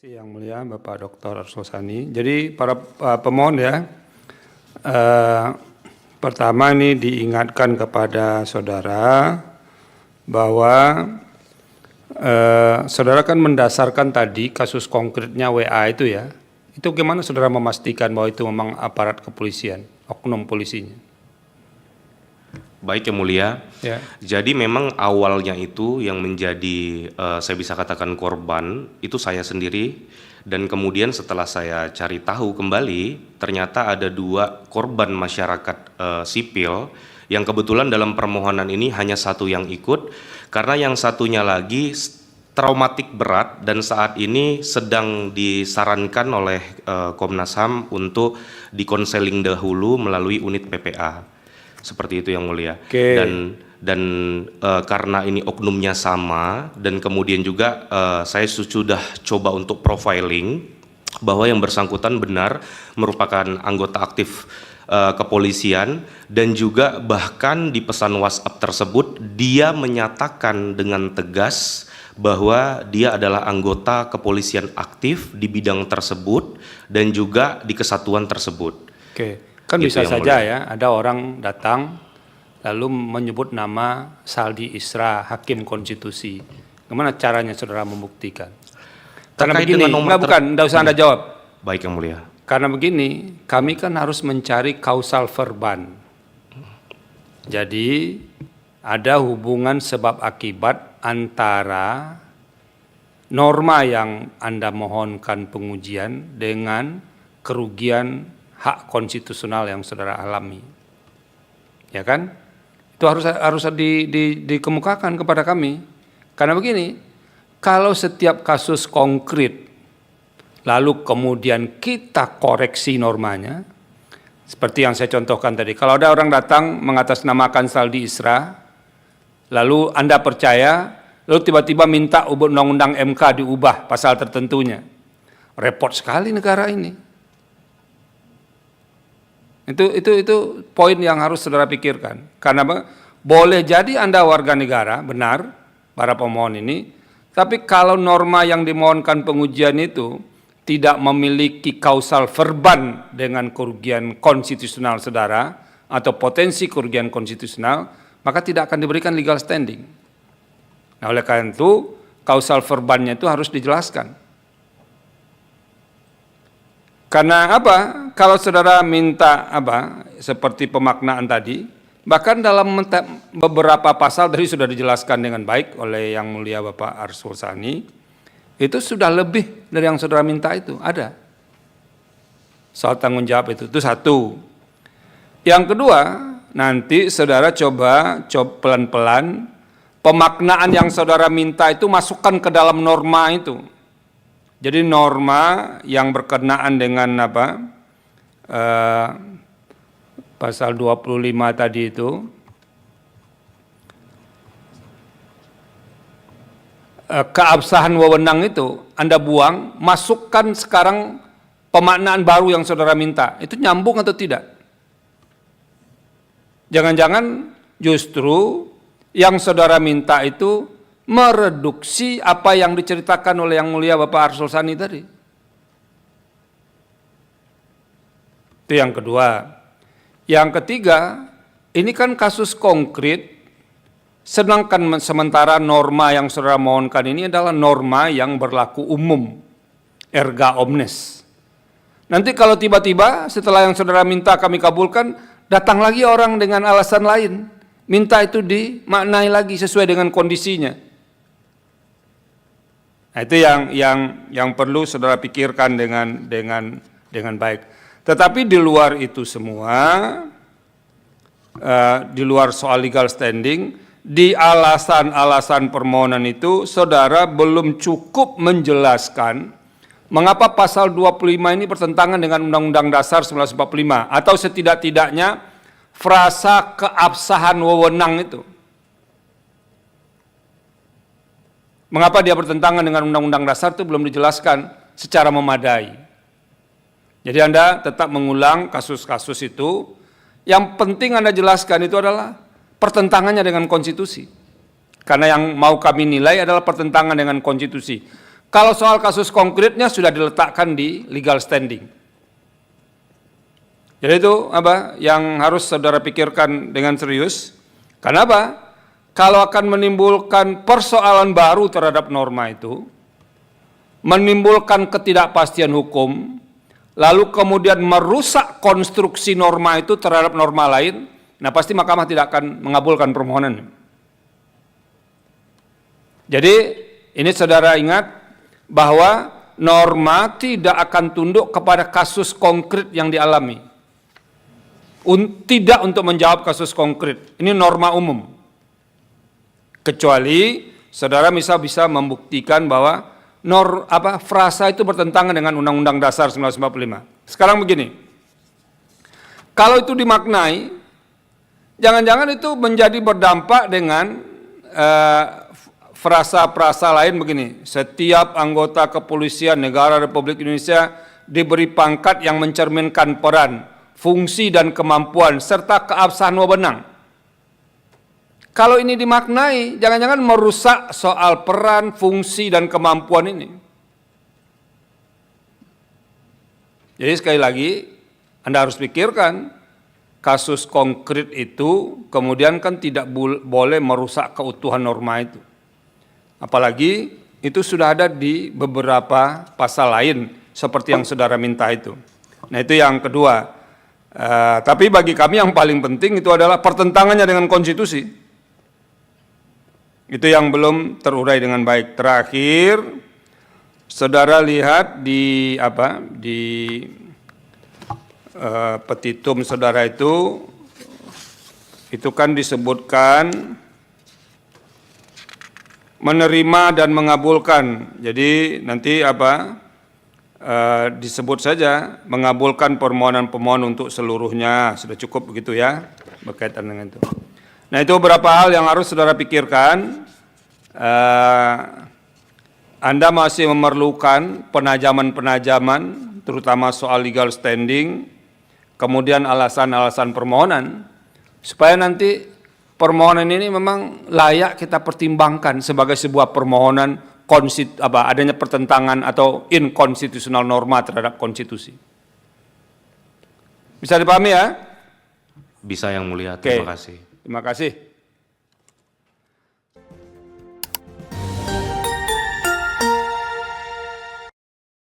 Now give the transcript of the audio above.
Yang mulia Bapak Dr. Arsul Sani. Jadi para pemohon ya, pertama ini diingatkan kepada saudara bahwa saudara kan mendasarkan tadi kasus konkretnya WA itu ya. Itu gimana saudara memastikan bahwa itu memang aparat kepolisian, oknum polisinya? Baik yang mulia, Ya. jadi memang awalnya itu yang menjadi saya bisa katakan korban itu saya sendiri, dan kemudian setelah saya cari tahu kembali ternyata ada 2 korban masyarakat sipil yang kebetulan dalam permohonan ini hanya 1 yang ikut karena yang satunya lagi traumatik berat dan saat ini sedang disarankan oleh Komnas HAM untuk dikonseling dahulu melalui unit PPA. Seperti itu yang mulia. Oke. Dan karena ini oknumnya sama dan kemudian juga saya sudah coba untuk profiling bahwa yang bersangkutan benar merupakan anggota aktif kepolisian dan juga bahkan di pesan WhatsApp tersebut dia menyatakan dengan tegas bahwa dia adalah anggota kepolisian aktif di bidang tersebut dan juga di kesatuan tersebut. Oke. Kan Gitu bisa yang saja mulia. ya, ada orang datang lalu menyebut nama Saldi Isra, Hakim Konstitusi. Gimana caranya saudara membuktikan? Karena Terkait begini, dengan nomor enggak usah Anda jawab. Baik yang mulia. Karena begini, kami kan harus mencari kausal verban. Jadi ada hubungan sebab akibat antara norma yang Anda mohonkan pengujian dengan kerugian hak konstitusional yang saudara alami. Ya kan? Itu harus dikemukakan kepada kami. Karena begini, kalau setiap kasus konkret lalu kemudian kita koreksi normanya, seperti yang saya contohkan tadi. Kalau ada orang datang mengatasnamakan Saldi Isra, lalu Anda percaya, lalu tiba-tiba minta undang-undang MK diubah pasal tertentunya. Repot sekali negara ini. Itu poin yang harus saudara pikirkan. Karena boleh jadi Anda warga negara, benar, para pemohon ini, tapi kalau norma yang dimohonkan pengujian itu tidak memiliki kausal verban dengan kerugian konstitusional saudara atau potensi kerugian konstitusional, maka tidak akan diberikan legal standing. Nah, oleh karena itu, kausal verbannya itu harus dijelaskan. Karena apa? Kalau saudara minta apa? Seperti pemaknaan tadi, bahkan dalam beberapa pasal tadi sudah dijelaskan dengan baik oleh Yang Mulia Bapak Arsul Sani, itu sudah lebih dari yang saudara minta itu, ada. Soal tanggung jawab itu satu. Yang kedua, nanti saudara coba pelan-pelan pemaknaan yang saudara minta itu masukkan ke dalam norma itu. Jadi norma yang berkenaan dengan apa? Pasal 25 tadi itu keabsahan wewenang itu Anda buang, masukkan sekarang pemaknaan baru yang saudara minta. Itu nyambung atau tidak? Jangan-jangan justru yang saudara minta itu mereduksi apa yang diceritakan oleh Yang Mulia Bapak Arsul Sani tadi. Itu yang kedua. Yang ketiga, ini kan kasus konkret, sedangkan sementara norma yang saudara mohonkan ini adalah norma yang berlaku umum, erga omnes. Nanti kalau tiba-tiba setelah yang saudara minta kami kabulkan, datang lagi orang dengan alasan lain, minta itu dimaknai lagi sesuai dengan kondisinya. Nah, itu yang perlu saudara pikirkan dengan baik. Tetapi di luar itu semua, di luar soal legal standing, di alasan-alasan permohonan itu saudara belum cukup menjelaskan mengapa pasal 25 ini bertentangan dengan Undang-Undang Dasar 1945 atau setidak-tidaknya frasa keabsahan wewenang itu. Mengapa dia bertentangan dengan Undang-Undang Dasar itu belum dijelaskan secara memadai. Jadi Anda tetap mengulang kasus-kasus itu. Yang penting Anda jelaskan itu adalah pertentangannya dengan konstitusi. Karena yang mau kami nilai adalah pertentangan dengan konstitusi. Kalau soal kasus konkretnya sudah diletakkan di legal standing. Jadi itu yang harus saudara pikirkan dengan serius. Kenapa? Kalau akan menimbulkan persoalan baru terhadap norma itu, menimbulkan ketidakpastian hukum, lalu kemudian merusak konstruksi norma itu terhadap norma lain, nah pasti mahkamah tidak akan mengabulkan permohonan. Jadi ini saudara ingat bahwa norma tidak akan tunduk kepada kasus konkret yang dialami. Tidak untuk menjawab kasus konkret. Ini norma umum. Kecuali saudara bisa membuktikan bahwa frasa itu bertentangan dengan Undang-Undang Dasar 1945. Sekarang begini. Kalau itu dimaknai, jangan-jangan itu menjadi berdampak dengan frasa-frasa lain begini. Setiap anggota kepolisian negara Republik Indonesia diberi pangkat yang mencerminkan peran, fungsi dan kemampuan serta keabsahan wewenang. Kalau ini dimaknai, jangan-jangan merusak soal peran, fungsi dan kemampuan ini. Jadi sekali lagi, Anda harus pikirkan kasus konkret itu kemudian kan tidak boleh merusak keutuhan norma itu. Apalagi itu sudah ada di beberapa pasal lain seperti yang saudara minta itu. Nah itu yang kedua. Tapi bagi kami yang paling penting itu adalah pertentangannya dengan konstitusi. Itu yang belum terurai dengan baik. Terakhir, saudara lihat di petitum saudara itu kan disebutkan menerima dan mengabulkan. Jadi nanti disebut saja mengabulkan permohonan pemohon untuk seluruhnya, sudah cukup begitu ya berkaitan dengan itu. Nah itu beberapa hal yang harus saudara pikirkan. Anda masih memerlukan penajaman-penajaman, terutama soal legal standing, kemudian alasan-alasan permohonan, supaya nanti permohonan ini memang layak kita pertimbangkan sebagai sebuah permohonan adanya pertentangan atau inkonstitusional norma terhadap konstitusi. Bisa dipahami ya? Bisa yang mulia, Oke. terima kasih. Terima kasih.